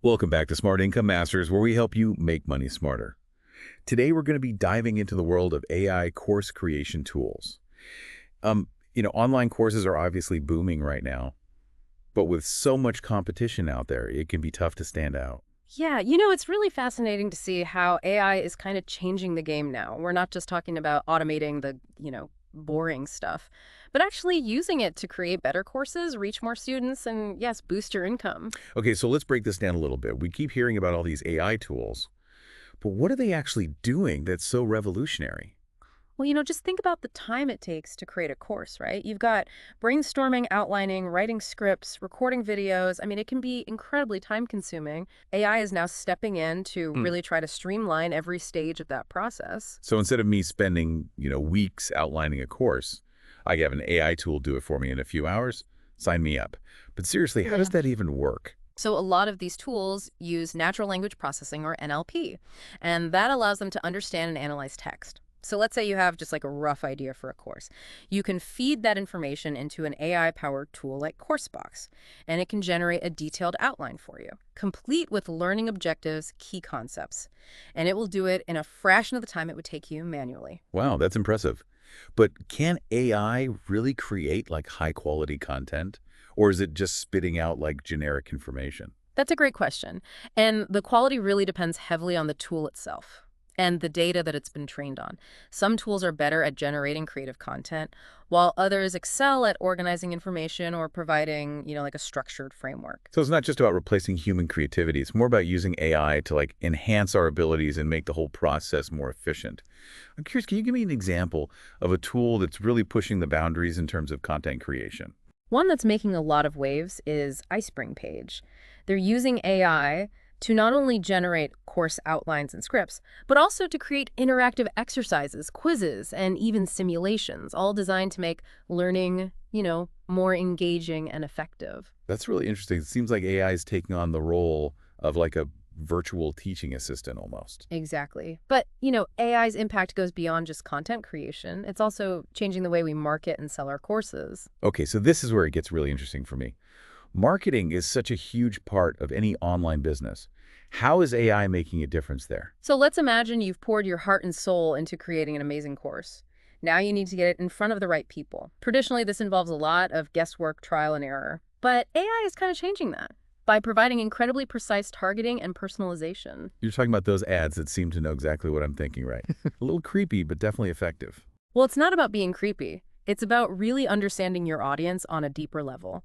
Welcome back to Smart Income Masters, where we help you make money smarter. Today, we're going to be diving into the world of AI course creation tools. Online courses are obviously booming right now, but with so much competition out there, it can be tough to stand out. Yeah, it's really fascinating to see how AI is kind of changing the game now. We're not just talking about automating the, boring stuff, but actually using it to create better courses, reach more students, and yes, boost your income. Okay, so let's break this down a little bit. We keep hearing about all these AI tools, but what are they actually doing that's so revolutionary? Well, just think about the time it takes to create a course, right? You've got brainstorming, outlining, writing scripts, recording videos. I mean, it can be incredibly time consuming. AI is now stepping in to Hmm. really try to streamline every stage of that process. So instead of me spending, weeks outlining a course, I have an AI tool do it for me in a few hours. Sign me up. But seriously, how does Yeah. that even work? So a lot of these tools use natural language processing, or NLP, and that allows them to understand and analyze text. So let's say you have just like a rough idea for a course. You can feed that information into an AI-powered tool like Coursebox, and it can generate a detailed outline for you, complete with learning objectives, key concepts. And it will do it in a fraction of the time it would take you manually. Wow, that's impressive. But can AI really create like high quality content? Or is it just spitting out like generic information? That's a great question. And the quality really depends heavily on the tool itself and the data that it's been trained on. Some tools are better at generating creative content, while others excel at organizing information or providing, like a structured framework. So it's not just about replacing human creativity. It's more about using AI to like enhance our abilities and make the whole process more efficient. I'm curious, can you give me an example of a tool that's really pushing the boundaries in terms of content creation? One that's making a lot of waves is Icepring Page. They're using AI to not only generate course outlines and scripts, but also to create interactive exercises, quizzes, and even simulations, all designed to make learning, more engaging and effective. That's really interesting. It seems like AI is taking on the role of like a virtual teaching assistant almost. Exactly. But, AI's impact goes beyond just content creation. It's also changing the way we market and sell our courses. Okay, so this is where it gets really interesting for me. Marketing is such a huge part of any online business. How is AI making a difference there? So let's imagine you've poured your heart and soul into creating an amazing course. Now you need to get it in front of the right people. Traditionally, this involves a lot of guesswork, trial, and error. But AI is kind of changing that by providing incredibly precise targeting and personalization. You're talking about those ads that seem to know exactly what I'm thinking, right? A little creepy, but definitely effective. Well, it's not about being creepy. It's about really understanding your audience on a deeper level.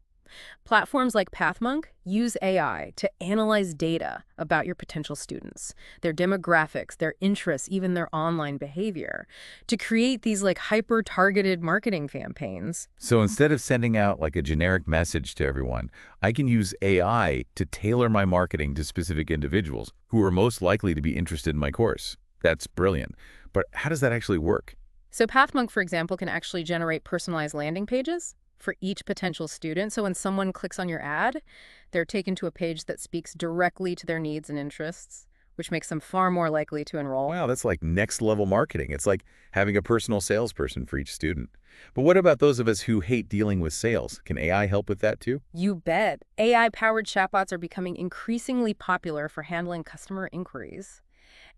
Platforms like PathMonk use AI to analyze data about your potential students, their demographics, their interests, even their online behavior, to create these like hyper-targeted marketing campaigns. So instead of sending out like a generic message to everyone, I can use AI to tailor my marketing to specific individuals who are most likely to be interested in my course. That's brilliant. But how does that actually work? So PathMonk, for example, can actually generate personalized landing pages for each potential student. So when someone clicks on your ad, they're taken to a page that speaks directly to their needs and interests, which makes them far more likely to enroll. Wow, that's like next level marketing. It's like having a personal salesperson for each student. But what about those of us who hate dealing with sales? Can AI help with that too? You bet. AI-powered chatbots are becoming increasingly popular for handling customer inquiries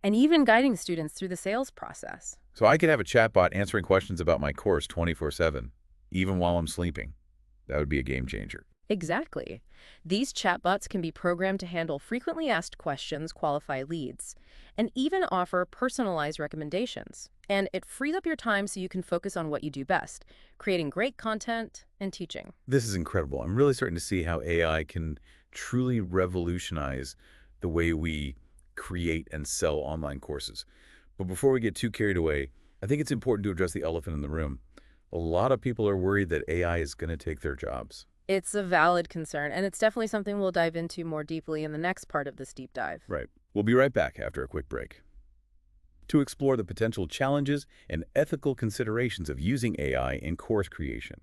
and even guiding students through the sales process. So I could have a chatbot answering questions about my course 24/7, even while I'm sleeping. That would be a game changer. Exactly. These chatbots can be programmed to handle frequently asked questions, qualify leads, and even offer personalized recommendations. And it frees up your time so you can focus on what you do best, creating great content and teaching. This is incredible. I'm really starting to see how AI can truly revolutionize the way we create and sell online courses. But before we get too carried away, I think it's important to address the elephant in the room. A lot of people are worried that AI is going to take their jobs. It's a valid concern, and it's definitely something we'll dive into more deeply in the next part of this deep dive. Right. We'll be right back after a quick break to explore the potential challenges and ethical considerations of using AI in course creation.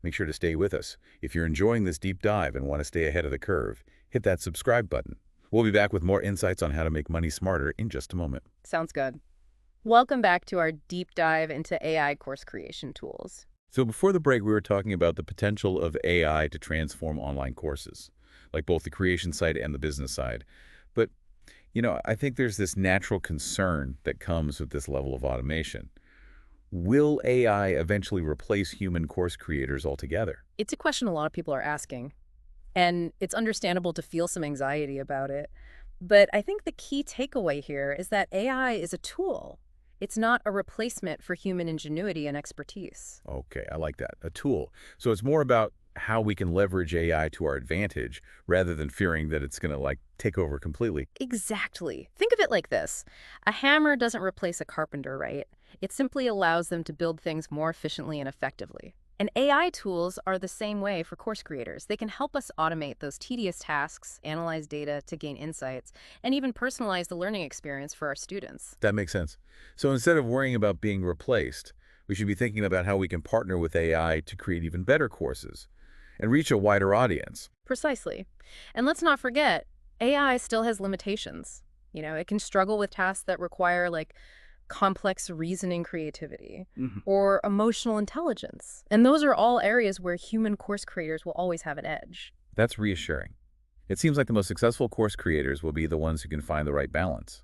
Make sure to stay with us. If you're enjoying this deep dive and want to stay ahead of the curve, hit that subscribe button. We'll be back with more insights on how to make money smarter in just a moment. Sounds good. Welcome back to our deep dive into AI course creation tools. So before the break, we were talking about the potential of AI to transform online courses. like both the creation side and the business side. But, I think there's this natural concern that comes with this level of automation. Will AI eventually replace human course creators altogether? It's a question a lot of people are asking, and it's understandable to feel some anxiety about it. But I think the key takeaway here is that AI is a tool. It's not a replacement for human ingenuity and expertise. Okay, I like that. A tool. So it's more about how we can leverage AI to our advantage rather than fearing that it's going to take over completely. Exactly. Think of it like this. A hammer doesn't replace a carpenter, right? It simply allows them to build things more efficiently and effectively. And AI tools are the same way for course creators. They can help us automate those tedious tasks, analyze data to gain insights, and even personalize the learning experience for our students. That makes sense. So instead of worrying about being replaced, we should be thinking about how we can partner with AI to create even better courses and reach a wider audience. Precisely. And let's not forget, AI still has limitations. It can struggle with tasks that require complex reasoning creativity Mhm. or emotional intelligence. And those are all areas where human course creators will always have an edge. That's reassuring. It seems like the most successful course creators will be the ones who can find the right balance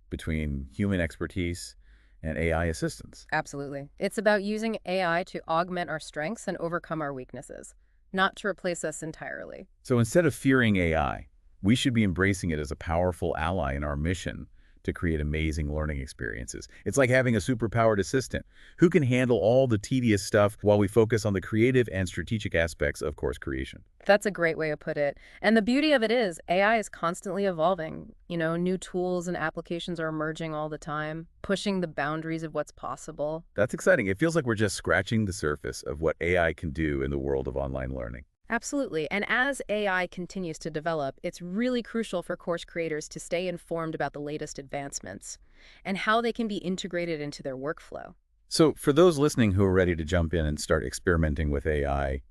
between human expertise and AI assistance. Absolutely. It's about using AI to augment our strengths and overcome our weaknesses, not to replace us entirely. So instead of fearing AI, we should be embracing it as a powerful ally in our mission to create amazing learning experiences. It's like having a superpowered assistant who can handle all the tedious stuff while we focus on the creative and strategic aspects of course creation. That's a great way to put it. And the beauty of it is AI is constantly evolving. New tools and applications are emerging all the time, pushing the boundaries of what's possible. That's exciting. It feels like we're just scratching the surface of what AI can do in the world of online learning. Absolutely. And as AI continues to develop, it's really crucial for course creators to stay informed about the latest advancements and how they can be integrated into their workflow. So for those listening who are ready to jump in and start experimenting with AI,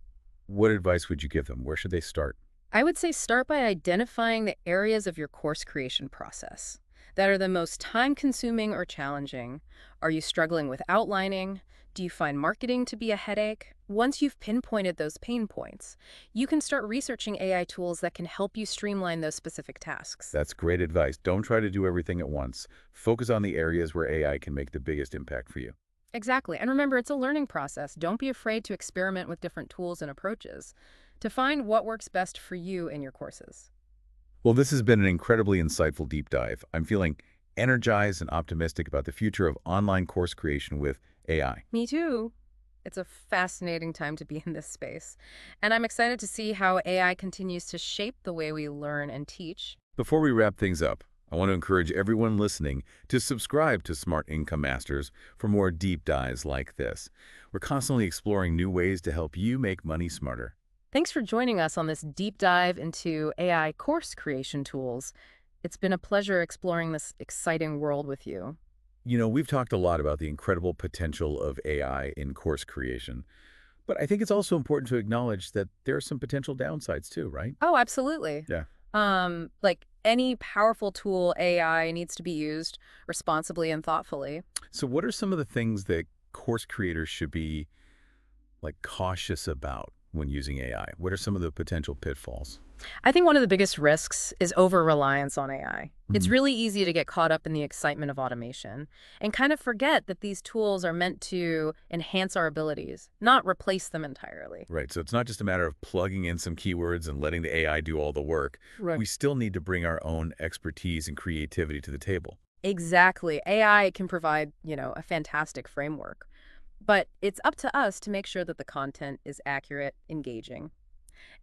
what advice would you give them? Where should they start? I would say start by identifying the areas of your course creation process that are the most time-consuming or challenging. Are you struggling with outlining? Do you find marketing to be a headache? Once you've pinpointed those pain points, you can start researching AI tools that can help you streamline those specific tasks. That's great advice. Don't try to do everything at once. Focus on the areas where AI can make the biggest impact for you. Exactly. And remember, it's a learning process. Don't be afraid to experiment with different tools and approaches to find what works best for you in your courses. Well, this has been an incredibly insightful deep dive. I'm feeling energized and optimistic about the future of online course creation with AI. Me too. It's a fascinating time to be in this space. And I'm excited to see how AI continues to shape the way we learn and teach. Before we wrap things up, I want to encourage everyone listening to subscribe to Smart Income Masters for more deep dives like this. We're constantly exploring new ways to help you make money smarter. Thanks for joining us on this deep dive into AI course creation tools. It's been a pleasure exploring this exciting world with you. We've talked a lot about the incredible potential of AI in course creation, but I think it's also important to acknowledge that there are some potential downsides too, right? Oh, absolutely. Yeah. Like any powerful tool, AI needs to be used responsibly and thoughtfully. So what are some of the things that course creators should be cautious about when using AI? What are some of the potential pitfalls? I think one of the biggest risks is over-reliance on AI. It's Mhm. really easy to get caught up in the excitement of automation and kind of forget that these tools are meant to enhance our abilities, not replace them entirely. Right. So it's not just a matter of plugging in some keywords and letting the AI do all the work. Right. We still need to bring our own expertise and creativity to the table. Exactly. AI can provide, a fantastic framework, but it's up to us to make sure that the content is accurate, engaging,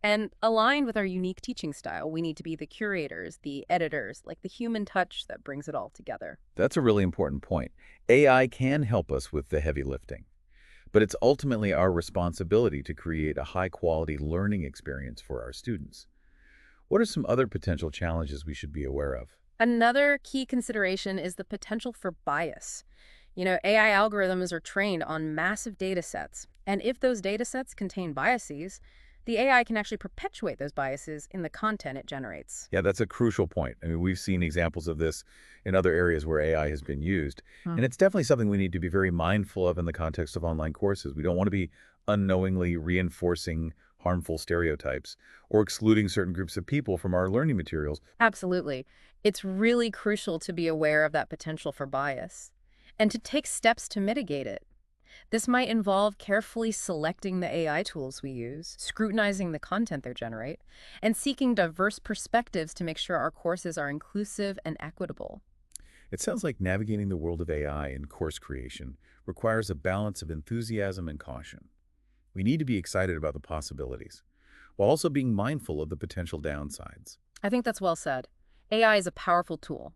and aligned with our unique teaching style. We need to be the curators, the editors, like the human touch that brings it all together. That's a really important point. AI can help us with the heavy lifting, but it's ultimately our responsibility to create a high-quality learning experience for our students. What are some other potential challenges we should be aware of? Another key consideration is the potential for bias. AI algorithms are trained on massive data sets, and if those data sets contain biases, the AI can actually perpetuate those biases in the content it generates. Yeah, that's a crucial point. I mean, we've seen examples of this in other areas where AI has been used. Hmm. And it's definitely something we need to be very mindful of in the context of online courses. We don't want to be unknowingly reinforcing harmful stereotypes, or excluding certain groups of people from our learning materials. Absolutely. It's really crucial to be aware of that potential for bias and to take steps to mitigate it. This might involve carefully selecting the AI tools we use, scrutinizing the content they generate, and seeking diverse perspectives to make sure our courses are inclusive and equitable. It sounds like navigating the world of AI in course creation requires a balance of enthusiasm and caution. We need to be excited about the possibilities, while also being mindful of the potential downsides. I think that's well said. AI is a powerful tool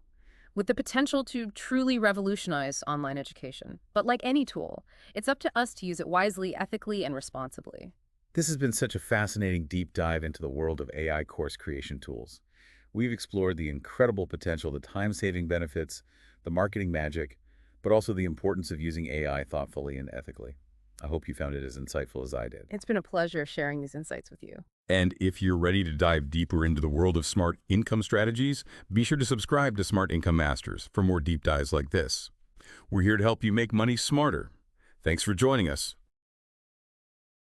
with the potential to truly revolutionize online education. But like any tool, it's up to us to use it wisely, ethically, and responsibly. This has been such a fascinating deep dive into the world of AI course creation tools. We've explored the incredible potential, the time-saving benefits, the marketing magic, but also the importance of using AI thoughtfully and ethically. I hope you found it as insightful as I did. It's been a pleasure sharing these insights with you. And if you're ready to dive deeper into the world of smart income strategies, be sure to subscribe to Smart Income Masters for more deep dives like this. We're here to help you make money smarter. Thanks for joining us.